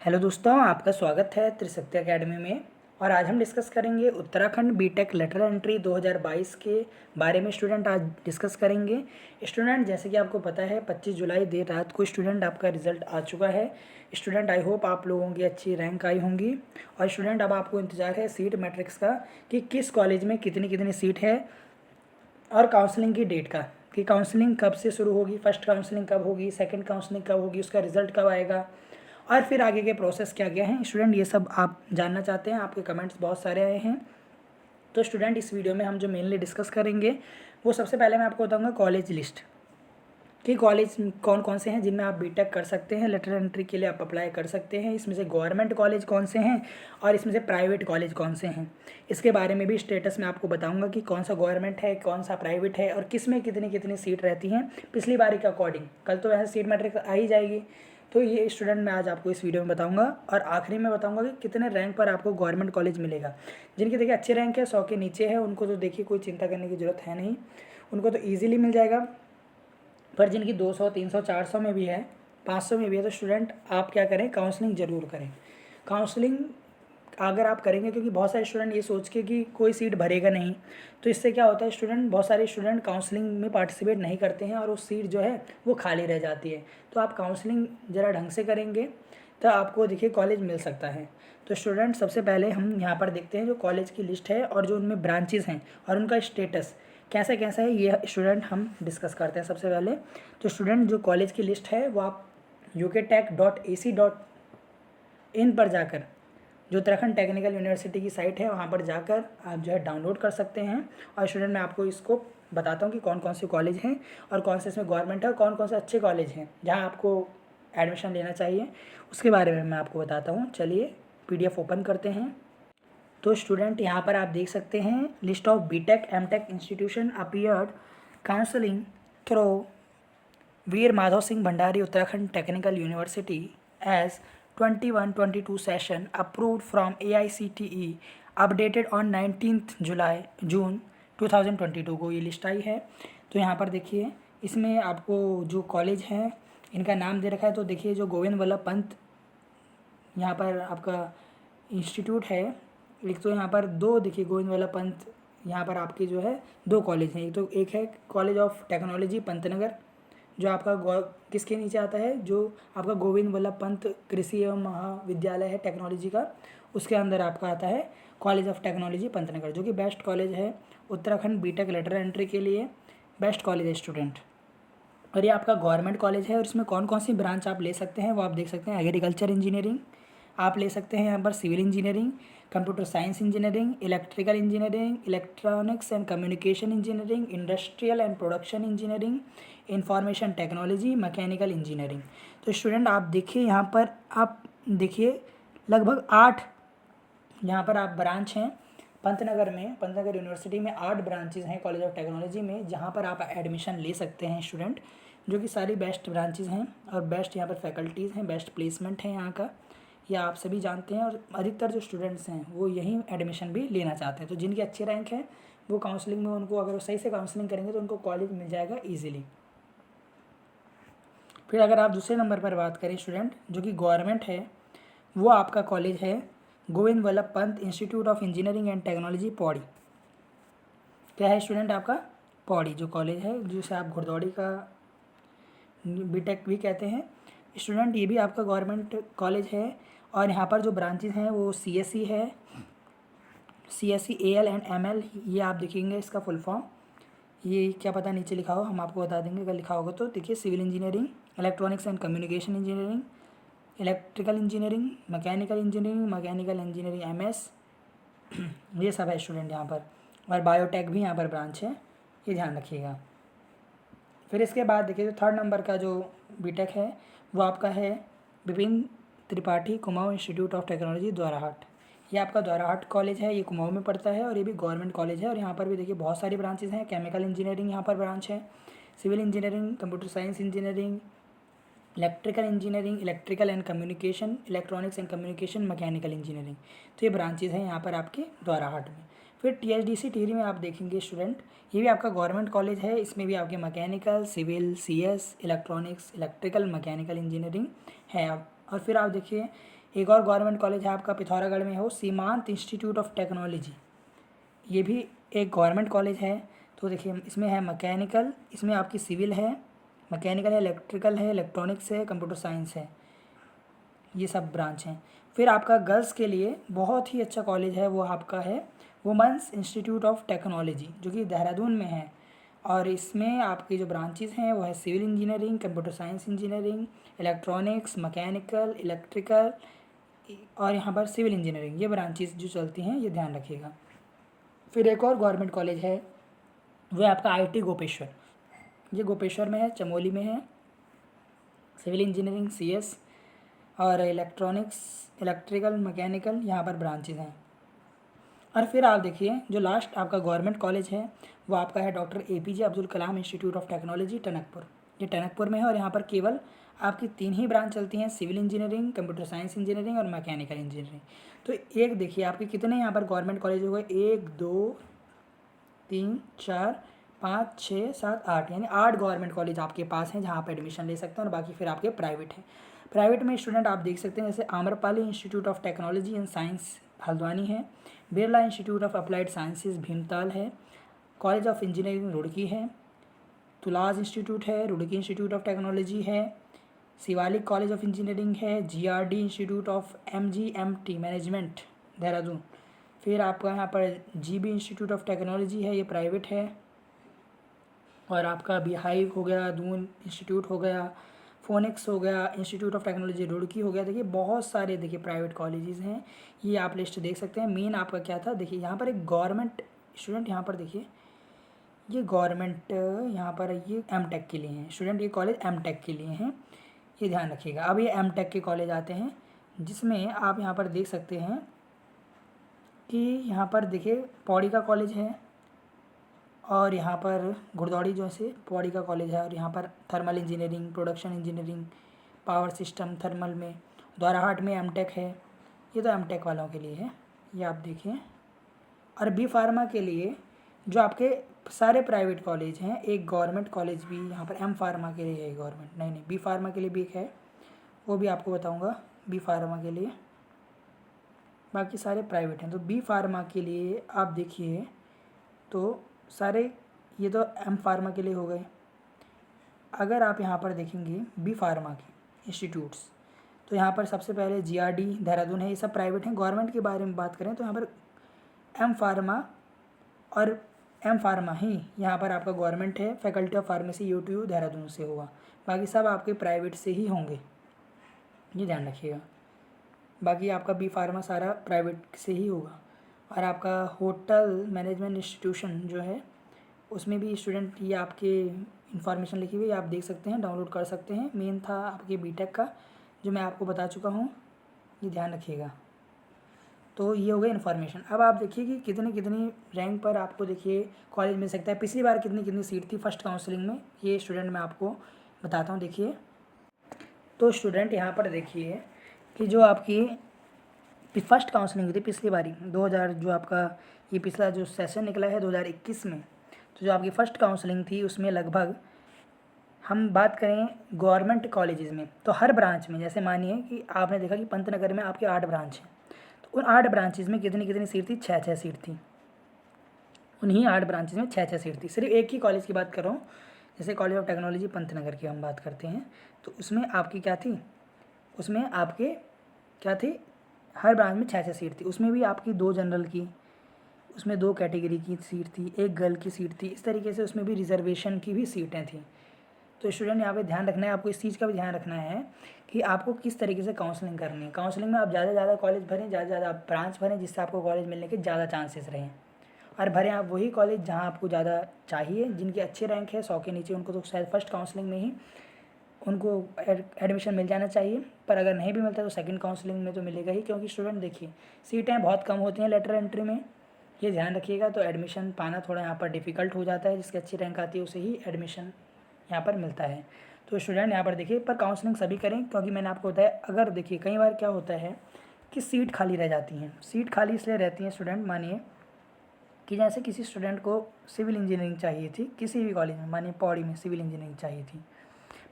Hello दोस्तों, आपका स्वागत है त्रिशक्ति एकेडमी में। और आज हम डिस्कस करेंगे उत्तराखंड बीटेक लेटर एंट्री 2022 के बारे में। स्टूडेंट आज डिस्कस करेंगे। स्टूडेंट जैसे कि आपको पता है 25 जुलाई देर रात को स्टूडेंट आपका रिजल्ट आ चुका है। स्टूडेंट आई होप आप लोगों की अच्छी रैंक आई होंगी। और स्टूडेंट अब आपको इंतजार है सीट मैट्रिक्स का कि किस कॉलेज में कितनी कितनी सीट है, और काउंसलिंग की डेट का कि काउंसलिंग कब से शुरू होगी, फर्स्ट काउंसलिंग कब होगी, सेकंड काउंसलिंग कब होगी, उसका रिजल्ट कब आएगा, और फिर आगे के प्रोसेस क्या क्या हैं। स्टूडेंट ये सब आप जानना चाहते हैं, आपके कमेंट्स बहुत सारे आए हैं। तो स्टूडेंट इस वीडियो में हम जो मेनली डिस्कस करेंगे वो सबसे पहले मैं आपको बताऊंगा कॉलेज लिस्ट कि कॉलेज कौन कौन से हैं जिनमें आप बीटेक कर सकते हैं, लेटर एंट्री के लिए आप अप्लाई कर सकते हैं। इसमें से गवर्नमेंट कॉलेज कौन से हैं और इसमें से प्राइवेट कॉलेज कौन से हैं, इसके बारे में भी स्टेटस में आपको बताऊंगा कि कौन सा गवर्नमेंट है, कौन सा प्राइवेट है और किस में कितनी कितनी सीट रहती हैं पिछली बारी के अकॉर्डिंग। कल तो वैसे सीट मैट्रिक्स आ ही जाएगी, तो ये स्टूडेंट मैं आज आपको इस वीडियो में बताऊंगा। और आखिरी में बताऊंगा कि कितने रैंक पर आपको गवर्नमेंट कॉलेज मिलेगा। जिनके देखिए अच्छे रैंक है, 100 के नीचे है, उनको तो देखिए कोई चिंता करने की ज़रूरत है नहीं, उनको तो ईजिली मिल जाएगा। पर जिनकी 200, 300, 400 में भी है, 500 में भी है, तो स्टूडेंट आप क्या करें, काउंसलिंग ज़रूर करें। काउंसलिंग अगर आप करेंगे, क्योंकि बहुत सारे स्टूडेंट ये सोच के कि कोई सीट भरेगा नहीं, तो इससे क्या होता है स्टूडेंट, बहुत सारे स्टूडेंट काउंसलिंग में पार्टिसिपेट नहीं करते हैं और वो सीट जो है वो खाली रह जाती है। तो आप काउंसलिंग ज़रा ढंग से करेंगे तो आपको देखिए कॉलेज मिल सकता है। तो स्टूडेंट सबसे पहले हम यहाँ पर देखते हैं जो कॉलेज की लिस्ट है और जो उनमें ब्रांचेस हैं और उनका स्टेटस कैसा कैसा है, ये स्टूडेंट हम डिस्कस करते हैं सबसे पहले। तो स्टूडेंट जो कॉलेज की लिस्ट है वो आप ukTech.ac.in पर जाकर, जो उत्तराखंड टेक्निकल यूनिवर्सिटी की साइट है वहाँ पर जाकर आप जो है डाउनलोड कर सकते हैं। और स्टूडेंट मैं आपको इसको बताता हूँ कि कौन कौन से कॉलेज हैं और कौन से इसमें गवर्नमेंट है और कौन कौन से अच्छे कॉलेज हैं जहाँ आपको एडमिशन लेना चाहिए, उसके बारे में मैं आपको बताता हूँ। चलिए PDF ओपन करते हैं। तो स्टूडेंट यहाँ पर आप देख सकते हैं list of BTech MTech institution appeared counselling through Veer Madhav Singh Bhandari Uttarakhand technical university as 21-22 session approved from AICTE updated on 19 July June 2022 को ये लिस्ट आई है। तो यहाँ पर देखिए इसमें आपको जो कॉलेज हैं इनका नाम दे रखा है। तो देखिए जो गोविंद वल्लभ पंत यहाँ पर आपका इंस्टीट्यूट है, एक तो यहाँ पर दो देखिए गोविंद वल्लभ पंत यहाँ पर आपके जो है दो कॉलेज हैं। एक है कॉलेज ऑफ टेक्नोलॉजी पंतनगर जो आपका किसके नीचे आता है, जो आपका गोविंद वल्लभ पंत कृषि एवं महाविद्यालय है टेक्नोलॉजी का, उसके अंदर आपका आता है कॉलेज ऑफ टेक्नोलॉजी पंतनगर, जो कि बेस्ट कॉलेज है उत्तराखंड बीटेक लेटर एंट्री के लिए, बेस्ट कॉलेज है स्टूडेंट। और ये आपका गवर्नमेंट कॉलेज है और इसमें कौन कौन सी ब्रांच आप ले सकते हैं वो आप देख सकते हैं। एग्रीकल्चर इंजीनियरिंग आप ले सकते हैं यहाँ पर, civil engineering, computer science engineering, electrical engineering, electronics and communication engineering, industrial and production engineering, information technology, mechanical engineering. तो स्टूडेंट आप देखिए यहाँ पर, आप देखिए लगभग 8 यहाँ पर आप ब्रांच हैं पंतनगर में, पंतनगर यूनिवर्सिटी में 8 ब्रांचेज हैं कॉलेज ऑफ टेक्नोलॉजी में, जहाँ पर आप एडमिशन ले सकते हैं स्टूडेंट, जो कि सारी बेस्ट ब्रांचेज हैं और बेस्ट यहाँ पर फैकल्टीज़ हैं, बेस्ट प्लेसमेंट है यहाँ का, या आप सभी जानते हैं। और अधिकतर जो स्टूडेंट्स हैं वो यहीं एडमिशन भी लेना चाहते हैं। तो जिनके अच्छे रैंक हैं वो काउंसलिंग में, उनको अगर वो सही से काउंसलिंग करेंगे तो उनको कॉलेज मिल जाएगा ईजिली। फिर अगर आप दूसरे नंबर पर बात करें स्टूडेंट, जो कि गवर्नमेंट है, वो आपका कॉलेज है Govind Vallabh Pant institute of engineering and technology Pauri. क्या है स्टूडेंट आपका, पौड़ी जो कॉलेज है, जिसे आप घुड़दौड़ी का बीटेक भी कहते हैं स्टूडेंट, ये भी आपका गवर्नमेंट कॉलेज है। और यहाँ पर जो ब्रांचेज हैं वो CSE है, CSE AL एंड ML, ये आप देखेंगे इसका फुल फॉर्म, ये क्या पता नीचे लिखा हो, हम आपको बता देंगे अगर लिखा होगा तो। देखिए civil engineering, electronics and communication engineering, electrical engineering, mechanical engineering MS, ये सब है स्टूडेंट यहाँ पर। और बायोटेक भी यहाँ पर ब्रांच है, ये ध्यान रखिएगा। फिर इसके बाद देखिए जो 3rd नंबर का जो बीटेक है वो आपका है Vipin Tripathi Kumaon institute of technology Dwarahat. ये आपका द्वाराहाट कॉलेज है, ये कुमाऊं में पड़ता है और ये भी गवर्नमेंट कॉलेज है। और यहाँ पर भी देखिए बहुत सारी ब्रांचेज हैं, केमिकल इंजीनियरिंग यहाँ पर ब्रांच है, civil engineering, computer science engineering, electrical engineering, electrical and communication, electronics and communication, mechanical engineering. तो ये ब्रांचेज हैं यहाँ पर आपके द्वाराहाट में। फिर TSDC टिहरी में आप देखेंगे स्टूडेंट, ये भी आपका गवर्नमेंट कॉलेज है, इसमें भी आपके mechanical, civil, CS, electronics, electrical, mechanical engineering है। और फिर आप देखिए एक और गवर्नमेंट कॉलेज है आपका पिथौरागढ़ में है, वो सीमांत इंस्टीट्यूट ऑफ टेक्नोलॉजी, ये भी एक गवर्नमेंट कॉलेज है। तो देखिए इसमें है मैकेनिकल, इसमें आपकी सिविल है, मैकेनिकल है, इलेक्ट्रिकल है, इलेक्ट्रॉनिक्स है, कंप्यूटर साइंस है, ये सब ब्रांच हैं। फिर आपका गर्ल्स के लिए बहुत ही अच्छा कॉलेज है, वो आपका है वुमेंस इंस्टीट्यूट ऑफ टेक्नोलॉजी, जो कि देहरादून में है। और इसमें आपकी जो ब्रांचेस हैं वो है civil engineering, computer science engineering, electronics, mechanical, electrical और यहाँ पर सिविल इंजीनियरिंग, ये ब्रांचेस जो चलती हैं, ये ध्यान रखिएगा। फिर एक और गवर्नमेंट कॉलेज है, वो है आपका IIT गोपेश्वर, ये गोपेश्वर में है, चमोली में है। सिविल इंजीनियरिंग CS और इलेक्ट्रॉनिक्स, इलेक्ट्रिकल, मैकेनिकल, यहाँ पर ब्रांचेज हैं। और फिर आप देखिए जो लास्ट आपका गवर्नमेंट कॉलेज है वो आपका है doctor APJ Abdul Kalam institute of technology Tanakpur, ये टनकपुर में है। और यहाँ पर केवल आपकी 3 ही ब्रांच चलती हैं, civil engineering, computer science engineering और मैकेनिकल इंजीनियरिंग। तो एक देखिए आपके कितने यहाँ पर गवर्नमेंट कॉलेज हो गए, 1 2 3 4 5 6 7 8, यानी 8 गवर्नमेंट कॉलेज आपके पास हैं जहाँ आप एडमिशन ले सकते हैं। और बाकी फिर आपके प्राइवेट हैं। प्राइवेट में स्टूडेंट आप देख सकते हैं जैसे Amrapali institute of technology and science Haldwani है, Birla institute of applied sciences Bhimtal है, कॉलेज ऑफ इंजीनियरिंग रुड़की है, तुलाज इंस्टीट्यूट है, रुड़की इंस्टीट्यूट ऑफ टेक्नोलॉजी है, शिवालिक कॉलेज ऑफ इंजीनियरिंग है, GRD institute of MGMT management Dehradun. फिर आपका यहाँ पर GB इंस्टीट्यूट ऑफ टेक्नोलॉजी है, ये प्राइवेट है। और आपका बिहाइव हो गया, दून इंस्टीट्यूट हो गया, फोनिक्स हो गया, इंस्टीट्यूट ऑफ टेक्नोलॉजी रुड़की हो गया। देखिए बहुत सारे देखिए प्राइवेट कॉलेजेस हैं, ये आप लिस्ट देख सकते हैं। मेन आपका क्या था, देखिए यहाँ पर एक गवर्नमेंट स्टूडेंट, यहाँ पर देखिए ये गवर्नमेंट, यहाँ पर ये M.Tech के लिए हैं स्टूडेंट, ये कॉलेज M.Tech के लिए हैं, ये ध्यान रखिएगा। अब ये M.Tech के कॉलेज आते हैं जिसमें आप यहाँ पर देख सकते हैं कि यहाँ पर देखिए पौड़ी का कॉलेज है, और यहाँ पर गुड़दौड़ी जो है पौड़ी का कॉलेज है। और यहाँ पर thermal engineering, production engineering, power system thermal में, द्वाराहाट में M.Tech है, ये तो M.Tech वालों के लिए है, ये आप देखिए। और B फार्मा के लिए जो आपके सारे प्राइवेट कॉलेज हैं, एक गवर्नमेंट कॉलेज भी यहाँ पर M फार्मा के लिए है, गवर्नमेंट नहीं, B फार्मा के लिए भी एक है, वो भी आपको बताऊँगा B फार्मा के लिए, बाकी सारे प्राइवेट हैं। तो B फार्मा के लिए आप देखिए तो सारे, ये तो M फार्मा के लिए हो गए। अगर आप यहाँ पर देखेंगे B फार्मा के इंस्टीट्यूट्स, तो यहाँ पर सबसे पहले GRD देहरादून है, ये सब प्राइवेट हैं। गवर्नमेंट के बारे में बात करें तो यहाँ पर M फार्मा और M फार्मा ही यहाँ पर आपका गवर्नमेंट है। Faculty of pharmacy UTU Dehradun से होगा, बाकी सब आपके प्राइवेट से ही होंगे, ये ध्यान रखिएगा। बाकी आपका B फार्मा सारा प्राइवेट से ही होगा। और आपका होटल मैनेजमेंट इंस्टीट्यूशन जो है उसमें भी स्टूडेंट, ये आपके इन्फॉर्मेशन लिखी हुई आप देख सकते हैं, डाउनलोड कर सकते हैं। मेन था आपके B.Tech का जो मैं आपको बता चुका हूँ, ये ध्यान रखिएगा। तो ये हो गया इन्फॉर्मेशन। अब आप देखिए कि कितनी कितनी रैंक पर आपको देखिए कॉलेज मिल सकता है, पिछली बार कितनी कितनी सीट थी फर्स्ट काउंसलिंग में, ये स्टूडेंट मैं आपको बताता हूँ। देखिए तो स्टूडेंट यहाँ पर देखिए कि जो आपकी फर्स्ट काउंसलिंग हुई थी पिछली बारी 2000, जो आपका ये पिछला जो सेशन निकला है 2021 में, तो जो आपकी फ़र्स्ट काउंसलिंग थी उसमें लगभग हम बात करें गवर्नमेंट कॉलेजेस में तो हर ब्रांच में, जैसे मानिए कि आपने देखा कि पंतनगर में आपके 8 ब्रांच हैं, तो उन 8 ब्रांचेज़ में कितनी कितनी सीट थी, 6 सीट थी। उन्हीं 8 ब्रांचेज़ में 6 सीट थी। सिर्फ एक ही कॉलेज की बात कर रहा हूँ, जैसे कॉलेज ऑफ टेक्नोलॉजी पंतनगर की हम बात करते हैं, तो उसमें आपकी क्या थी, उसमें आपके क्या थी, हर ब्रांच में 6 सीट थी। उसमें भी आपकी 2 जनरल की, उसमें 2 कैटेगरी की सीट थी, 1 गर्ल की सीट थी, इस तरीके से उसमें भी रिजर्वेशन की भी सीटें थी। तो स्टूडेंट यहाँ पे ध्यान रखना है, आपको इस चीज़ का भी ध्यान रखना है कि आपको किस तरीके से काउंसलिंग करनी है। काउंसलिंग में आप ज़्यादा से ज़्यादा कॉलेज भरें, ज़्यादा से ज़्यादा ब्रांच भरें, जिससे आपको कॉलेज मिलने के ज़्यादा चांसेस रहें। और भरें आप वही कॉलेज जहाँ आपको ज़्यादा चाहिए, जिनके अच्छे रैंक है 100 के नीचे, उनको तो शायद फर्स्ट काउंसलिंग में ही उनको एडमिशन मिल जाना चाहिए। पर अगर नहीं भी मिलता तो सेकंड काउंसलिंग में तो मिलेगा ही, क्योंकि स्टूडेंट देखिए सीटें बहुत कम होती हैं लेटर एंट्री में, ये ध्यान रखिएगा। तो एडमिशन पाना थोड़ा यहाँ पर डिफ़िकल्ट हो जाता है, जिसकी अच्छी रैंक आती है उसे ही एडमिशन यहाँ पर मिलता है। तो स्टूडेंट यहाँ पर देखिए, पर काउंसलिंग सभी करें, क्योंकि मैंने आपको बताया अगर देखिए कई बार क्या होता है कि सीट खाली रह जाती हैं। सीट खाली इसलिए रहती हैं स्टूडेंट, मानिए कि जैसे किसी स्टूडेंट को सिविल इंजीनियरिंग चाहिए थी किसी भी कॉलेज में, मानिए पौड़ी में सिविल इंजीनियरिंग चाहिए थी,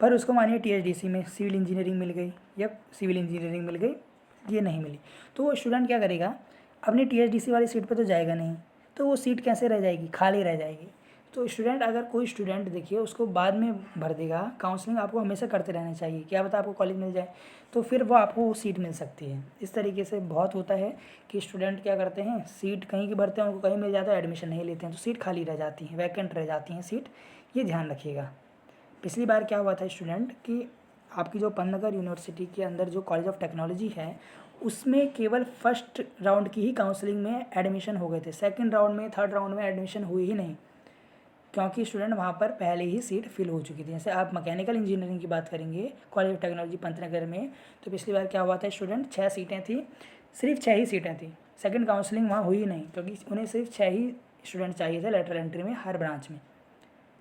पर उसको मानिए TSDC में सिविल इंजीनियरिंग मिल गई या सिविल इंजीनियरिंग मिल गई ये नहीं मिली, तो वो स्टूडेंट क्या करेगा, अपनी THDC वाली सीट पे तो जाएगा नहीं, तो वो सीट कैसे रह जाएगी, खाली रह जाएगी। तो स्टूडेंट, अगर कोई स्टूडेंट देखिए उसको बाद में भर देगा, काउंसलिंग आपको हमेशा करते रहना चाहिए, क्या पता आपको कॉलेज मिल जाए, तो फिर वो आपको वो सीट मिल सकती है। इस तरीके से बहुत होता है कि स्टूडेंट क्या करते हैं, सीट कहीं की भरते हैं, उनको कहीं मिल जाता है, एडमिशन नहीं लेते हैं, तो सीट खाली रह जाती है, वैकेंट रह जाती हैं सीट, ये ध्यान रखिएगा। पिछली बार क्या हुआ था स्टूडेंट कि आपकी जो पन्नागर यूनिवर्सिटी के अंदर जो कॉलेज ऑफ टेक्नोलॉजी है, उसमें केवल फर्स्ट राउंड की ही काउंसलिंग में एडमिशन हो गए थे, सेकंड राउंड में, थर्ड राउंड में एडमिशन हुई ही नहीं, क्योंकि स्टूडेंट वहाँ पर पहले ही सीट फिल हो चुकी थी। जैसे आप मैकेनिकल इंजीनियरिंग की बात करेंगे कॉलेज ऑफ टेक्नोलॉजी पंतनगर में, तो पिछली बार क्या हुआ था स्टूडेंट, 6 सीटें थी, सिर्फ 6 ही सीटें थी, सेकंड काउंसलिंग वहाँ हुई नहीं, क्योंकि उन्हें सिर्फ 6 ही स्टूडेंट चाहिए थे लेटरल एंट्री में हर ब्रांच में।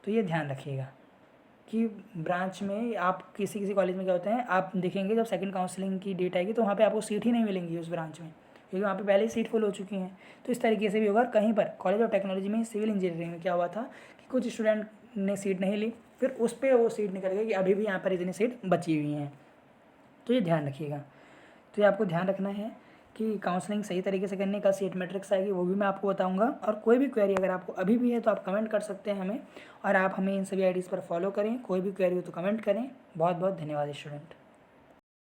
तो ये ध्यान रखिएगा कि ब्रांच में आप किसी किसी कॉलेज में क्या होते हैं, आप देखेंगे जब सेकंड काउंसलिंग की डेट आएगी तो वहाँ पे आपको सीट ही नहीं मिलेंगी उस ब्रांच में, क्योंकि वहाँ पे पहले ही सीट फुल हो चुकी हैं। तो इस तरीके से भी होगा। कहीं पर कॉलेज ऑफ टेक्नोलॉजी में सिविल इंजीनियरिंग में क्या हुआ था कि कुछ स्टूडेंट ने सीट नहीं ली, फिर उस पर वो सीट निकल गई कि अभी भी यहाँ पर इतनी सीट बची हुई हैं। तो ये ध्यान रखिएगा। तो ये आपको ध्यान रखना है कि काउंसलिंग सही तरीके से करने का, सीट मैट्रिक्स आएगी वो भी मैं आपको बताऊंगा। और कोई भी क्वेरी अगर आपको अभी भी है तो आप कमेंट कर सकते हैं हमें, और आप हमें इन सभी आईडीज़ पर फॉलो करें। कोई भी क्वेरी हो तो कमेंट करें। बहुत बहुत धन्यवाद स्टूडेंट।